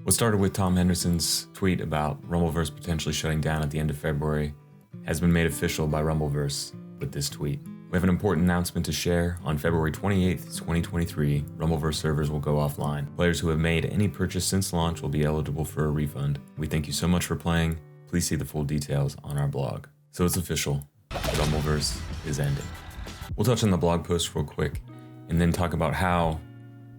What started with Tom Henderson's tweet about Rumbleverse potentially shutting down at the end of February has been made official by Rumbleverse with this tweet. We have an important announcement to share. On February 28th, 2023, Rumbleverse servers will go offline. Players who have made any purchase since launch will be eligible for a refund. We thank you so much for playing. Please see the full details on our blog. So it's official. Rumbleverse is ending. We'll touch on the blog post real quick and then talk about how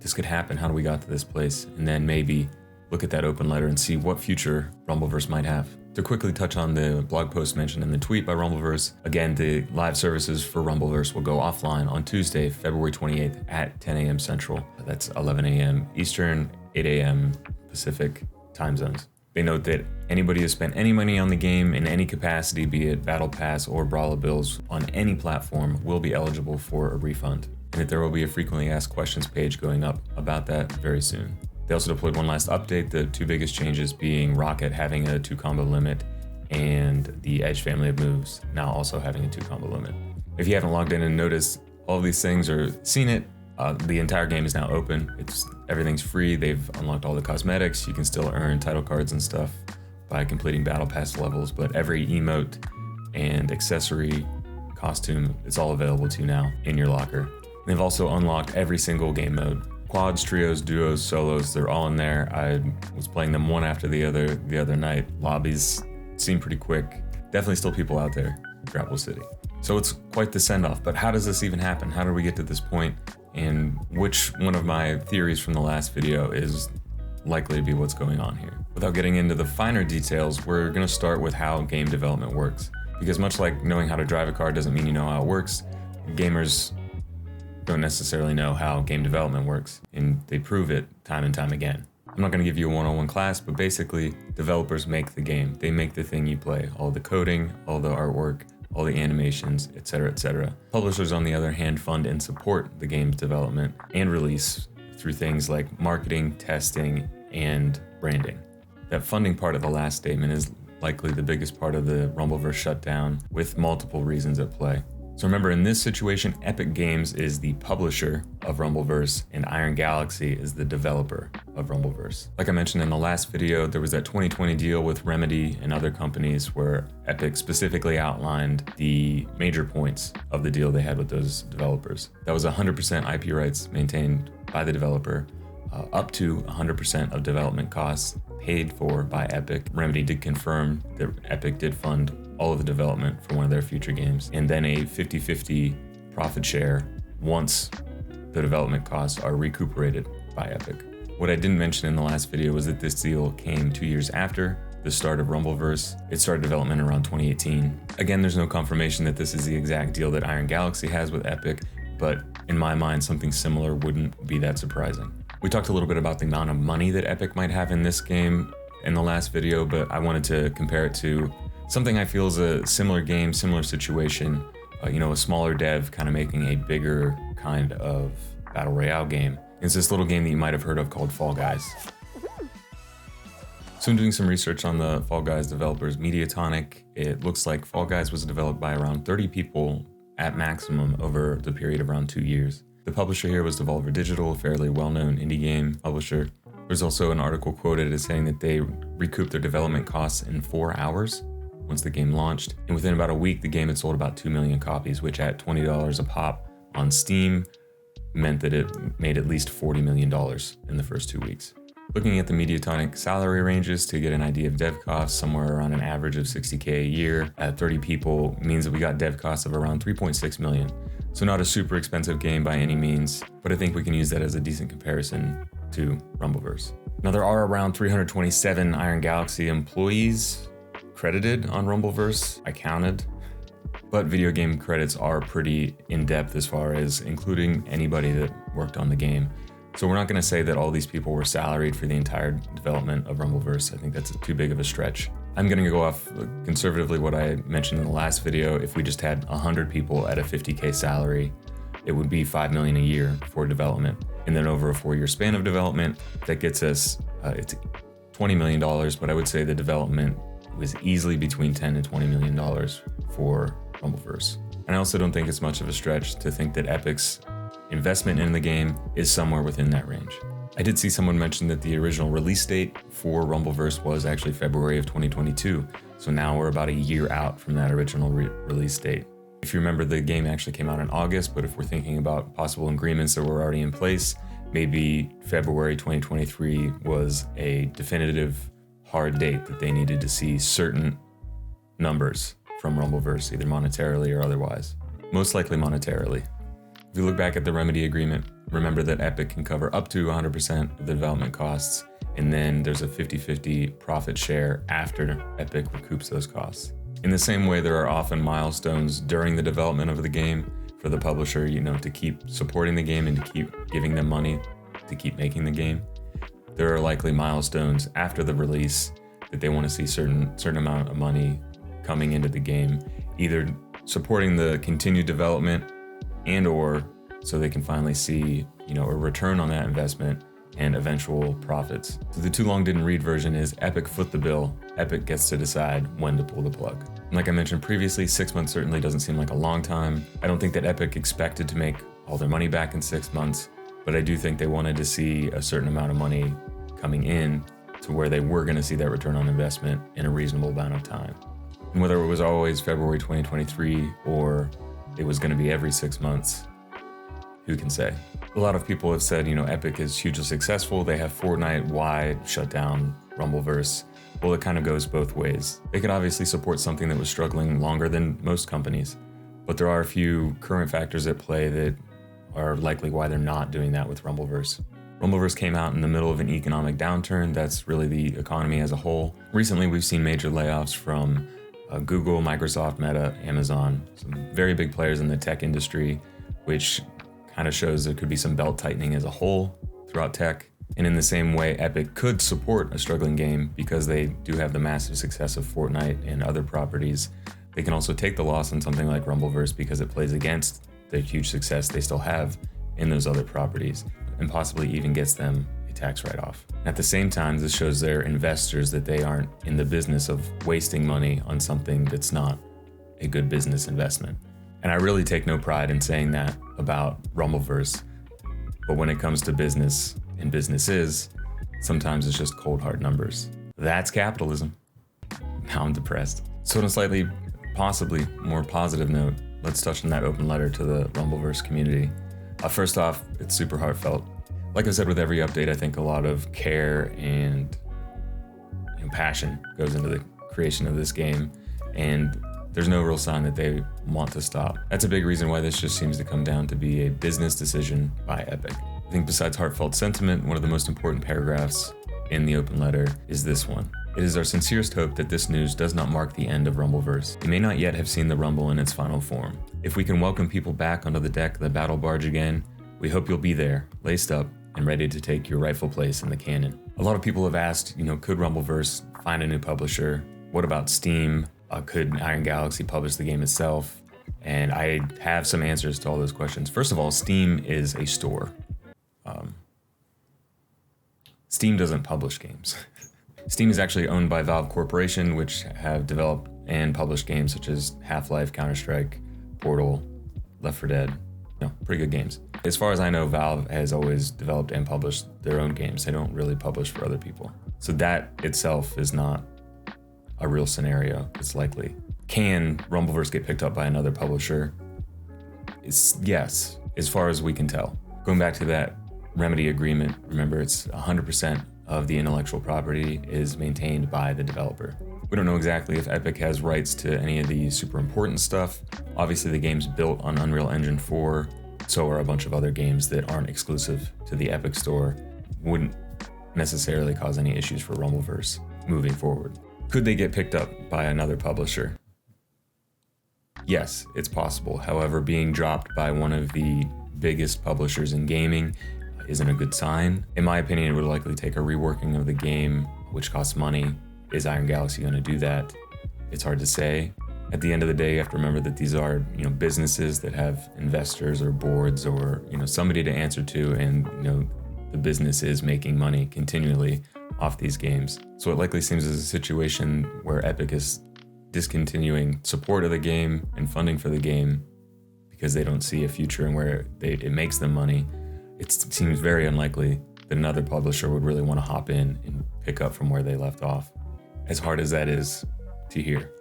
this could happen, how we got to this place, and then maybe look at that open letter and see what future Rumbleverse might have. To quickly touch on the blog post mentioned in the tweet by Rumbleverse, again, the live services for Rumbleverse will go offline on Tuesday, February 28th at 10 a.m. Central. That's 11 a.m. Eastern, 8 a.m. Pacific time zones. They note that anybody who spent any money on the game in any capacity, be it Battle Pass or Brawler Bills on any platform, will be eligible for a refund, and that there will be a frequently asked questions page going up about that very soon. They also deployed one last update, the two biggest changes being Rocket having a 2-combo limit and the Edge family of moves now also having a 2-combo limit. If you haven't logged in and noticed all of these things or seen it, the entire game is now open. Everything's free. They've unlocked all the cosmetics. You can still earn title cards and stuff by completing Battle Pass levels, but every emote and accessory, costume, it's all available to you now in your locker. And they've also unlocked every single game mode. Quads, trios, duos, solos, they're all in there. I was playing them one after the other night. Lobbies seem pretty quick. Definitely still people out there, Grapple City. So it's quite the send-off, but how does this even happen? How did we get to this point? And which one of my theories from the last video is likely to be what's going on here? Without getting into the finer details, we're gonna start with how game development works. Because much like knowing how to drive a car doesn't mean you know how it works, gamers don't necessarily know how game development works, and they prove it time and time again. I'm not going to give you a one-on-one class, but basically, developers make the game. They make the thing you play. All the coding, all the artwork, all the animations, etc., etc. Publishers, on the other hand, fund and support the game's development and release through things like marketing, testing, and branding. That funding part of the last statement is likely the biggest part of the Rumbleverse shutdown, with multiple reasons at play. So remember, in this situation, Epic Games is the publisher of Rumbleverse and Iron Galaxy is the developer of Rumbleverse. Like I mentioned in the last video, there was that 2020 deal with Remedy and other companies where Epic specifically outlined the major points of the deal they had with those developers. That was 100% IP rights maintained by the developer, up to 100% of development costs paid for by Epic. Remedy did confirm that Epic did fund all of the development for one of their future games, and then a 50-50 profit share once the development costs are recuperated by Epic. What I didn't mention in the last video was that this deal came 2 years after the start of Rumbleverse. It started development around 2018. Again, there's no confirmation that this is the exact deal that Iron Galaxy has with Epic, but in my mind, something similar wouldn't be that surprising. We talked a little bit about the amount of money that Epic might have in this game in the last video, but I wanted to compare it to something I feel is a similar game, similar situation, a smaller dev kind of making a bigger kind of battle royale game. It's this little game that you might have heard of called Fall Guys. So I'm doing some research on the Fall Guys developers, Mediatonic. It looks like Fall Guys was developed by around 30 people at maximum over the period of around 2 years. The publisher here was Devolver Digital, a fairly well-known indie game publisher. There's also an article quoted as saying that they recouped their development costs in 4 hours once the game launched. And within about a week, the game had sold about 2 million copies, which at $20 a pop on Steam meant that it made at least $40 million in the first 2 weeks. Looking at the Mediatonic salary ranges to get an idea of dev costs, somewhere around an average of $60K a year at 30 people means that we got dev costs of around 3.6 million. So not a super expensive game by any means, but I think we can use that as a decent comparison to Rumbleverse. Now there are around 327 Iron Galaxy employees credited on Rumbleverse, I counted, but video game credits are pretty in-depth as far as including anybody that worked on the game. So we're not going to say that all these people were salaried for the entire development of Rumbleverse. I think that's too big of a stretch. I'm going to go off conservatively what I mentioned in the last video. If we just had 100 people at a 50K salary, it would be $5 million a year for development. And then over a 4-year span of development, that gets us, it's $20 million, but I would say the development was easily between $10 and $20 million for Rumbleverse. And I also don't think it's much of a stretch to think that Epic's investment in the game is somewhere within that range. I did see someone mention that the original release date for Rumbleverse was actually February of 2022. So now we're about a year out from that original release date. If you remember, the game actually came out in August, but if we're thinking about possible agreements that were already in place, maybe February 2023 was a definitive hard date that they needed to see certain numbers from Rumbleverse, either monetarily or otherwise. Most likely monetarily. If you look back at the Remedy agreement, remember that Epic can cover up to 100% of the development costs, and then there's a 50-50 profit share after Epic recoups those costs. In the same way, there are often milestones during the development of the game for the publisher, to keep supporting the game and to keep giving them money to keep making the game. There are likely milestones after the release that they want to see certain amount of money coming into the game, either supporting the continued development and or so they can finally see, a return on that investment and eventual profits. So the too long didn't read version is Epic foot the bill. Epic gets to decide when to pull the plug. And like I mentioned previously, 6 months certainly doesn't seem like a long time. I don't think that Epic expected to make all their money back in 6 months, but I do think they wanted to see a certain amount of money coming in to where they were going to see that return on investment in a reasonable amount of time. And whether it was always February 2023 or it was going to be every 6 months, who can say? A lot of people have said, Epic is hugely successful. They have Fortnite, why shut down Rumbleverse? Well, it kind of goes both ways. They could obviously support something that was struggling longer than most companies, but there are a few current factors at play that are likely why they're not doing that with Rumbleverse. Rumbleverse came out in the middle of an economic downturn. That's really the economy as a whole. Recently, we've seen major layoffs from Google, Microsoft, Meta, Amazon, some very big players in the tech industry, which kind of shows there could be some belt tightening as a whole throughout tech. And in the same way, Epic could support a struggling game because they do have the massive success of Fortnite and other properties. They can also take the loss on something like Rumbleverse because it plays against the huge success they still have in those other properties and possibly even gets them a tax write-off. At the same time, this shows their investors that they aren't in the business of wasting money on something that's not a good business investment. And I really take no pride in saying that about Rumbleverse, but when it comes to business and businesses, sometimes it's just cold hard numbers. That's capitalism. Now I'm depressed. So on a slightly, possibly more positive note, let's touch on that open letter to the Rumbleverse community. First off, it's super heartfelt. Like I said with every update, I think a lot of care and passion goes into the creation of this game, and there's no real sign that they want to stop. That's a big reason why this just seems to come down to be a business decision by Epic. I think besides heartfelt sentiment, one of the most important paragraphs in the open letter is this one. It is our sincerest hope that this news does not mark the end of Rumbleverse. You may not yet have seen the Rumble in its final form. If we can welcome people back onto the deck of the battle barge again, we hope you'll be there, laced up, and ready to take your rightful place in the canon. A lot of people have asked, could Rumbleverse find a new publisher? What about Steam? Could Iron Galaxy publish the game itself? And I have some answers to all those questions. First of all, Steam is a store. Steam doesn't publish games. Steam is actually owned by Valve Corporation, which have developed and published games such as Half-Life, Counter-Strike, Portal, Left 4 Dead. Pretty good games. As far as I know, Valve has always developed and published their own games. They don't really publish for other people. So that itself is not a real scenario. It's likely. Can Rumbleverse get picked up by another publisher? Yes, as far as we can tell. Going back to that Remedy agreement, remember it's 100% of the intellectual property is maintained by the developer. We don't know exactly if Epic has rights to any of the super important stuff. Obviously the game's built on Unreal Engine 4, so are a bunch of other games that aren't exclusive to the Epic store. Wouldn't necessarily cause any issues for Rumbleverse moving forward. Could they get picked up by another publisher? Yes, it's possible. However, being dropped by one of the biggest publishers in gaming isn't a good sign. In my opinion, it would likely take a reworking of the game, which costs money. Is Iron Galaxy going to do that? It's hard to say. At the end of the day, you have to remember that these are, businesses that have investors or boards or, somebody to answer to, and, the business is making money continually off these games. So it likely seems as a situation where Epic is discontinuing support of the game and funding for the game because they don't see a future in where it makes them money. It seems very unlikely that another publisher would really want to hop in and pick up from where they left off. As hard as that is to hear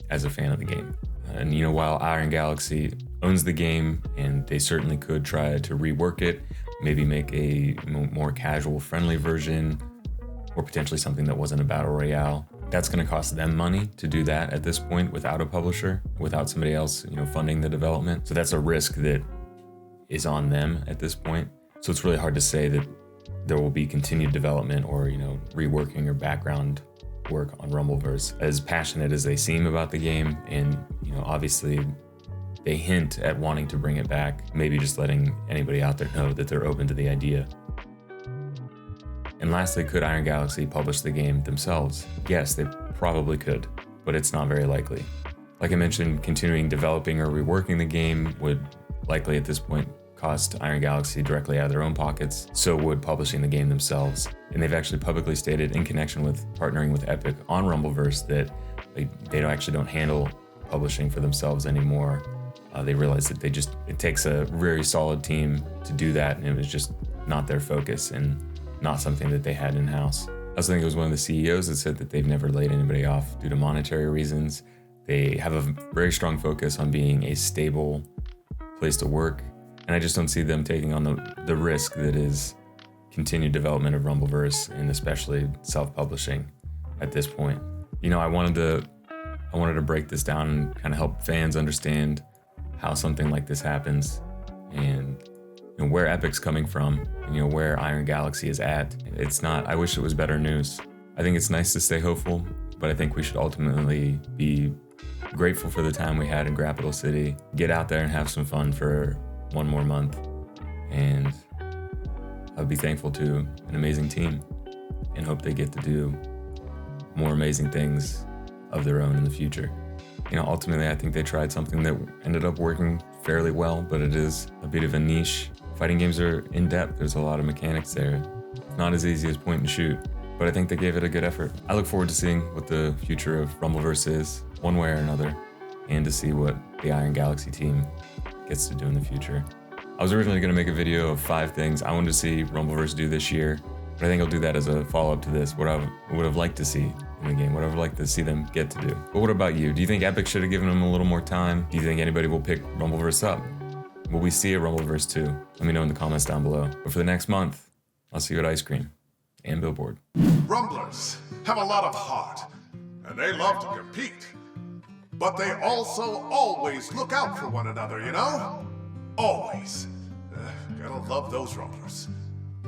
as a fan of the game. And while Iron Galaxy owns the game, and they certainly could try to rework it, maybe make a more casual friendly version, or potentially something that wasn't a battle royale. That's going to cost them money to do that at this point without a publisher, without somebody else, funding the development. So that's a risk that is on them at this point. So it's really hard to say that there will be continued development or, reworking or background work on Rumbleverse. As passionate as they seem about the game, and, obviously they hint at wanting to bring it back, maybe just letting anybody out there know that they're open to the idea. And lastly, could Iron Galaxy publish the game themselves? Yes, they probably could, but it's not very likely. Like I mentioned, continuing developing or reworking the game would likely at this point cost Iron Galaxy directly out of their own pockets, so would publishing the game themselves. And they've actually publicly stated in connection with partnering with Epic on Rumbleverse that they actually don't handle publishing for themselves anymore. They realized that it takes a very solid team to do that, and it was just not their focus and not something that they had in-house. I also think it was one of the CEOs that said that they've never laid anybody off due to monetary reasons. They have a very strong focus on being a stable place to work, and I just don't see them taking on the risk that is continued development of Rumbleverse, and especially self-publishing at this point. I wanted to break this down and kind of help fans understand how something like this happens, and where Epic's coming from, and where Iron Galaxy is at. I wish it was better news. I think it's nice to stay hopeful, but I think we should ultimately be grateful for the time we had in Capital City, get out there and have some fun for one more month, and I'd be thankful to an amazing team and hope they get to do more amazing things of their own in the future. Ultimately, I think they tried something that ended up working fairly well, but it is a bit of a niche. Fighting games are in-depth. There's a lot of mechanics there. It's not as easy as point and shoot, but I think they gave it a good effort. I look forward to seeing what the future of Rumbleverse is, one way or another, and to see what the Iron Galaxy team gets to do in the future. I was originally going to make a video of 5 things I wanted to see Rumbleverse do this year, but I think I'll do that as a follow-up to this, what I would have liked to see in the game, what I would like to see them get to do. But what about you? Do you think Epic should have given them a little more time? Do you think anybody will pick Rumbleverse up? Will we see a Rumbleverse 2? Let me know in the comments down below. But for the next month, I'll see you at Ice Cream and Billboard. Rumblers have a lot of heart, and they love to compete. But they also always look out for one another, Always. Gotta love those Rumblers.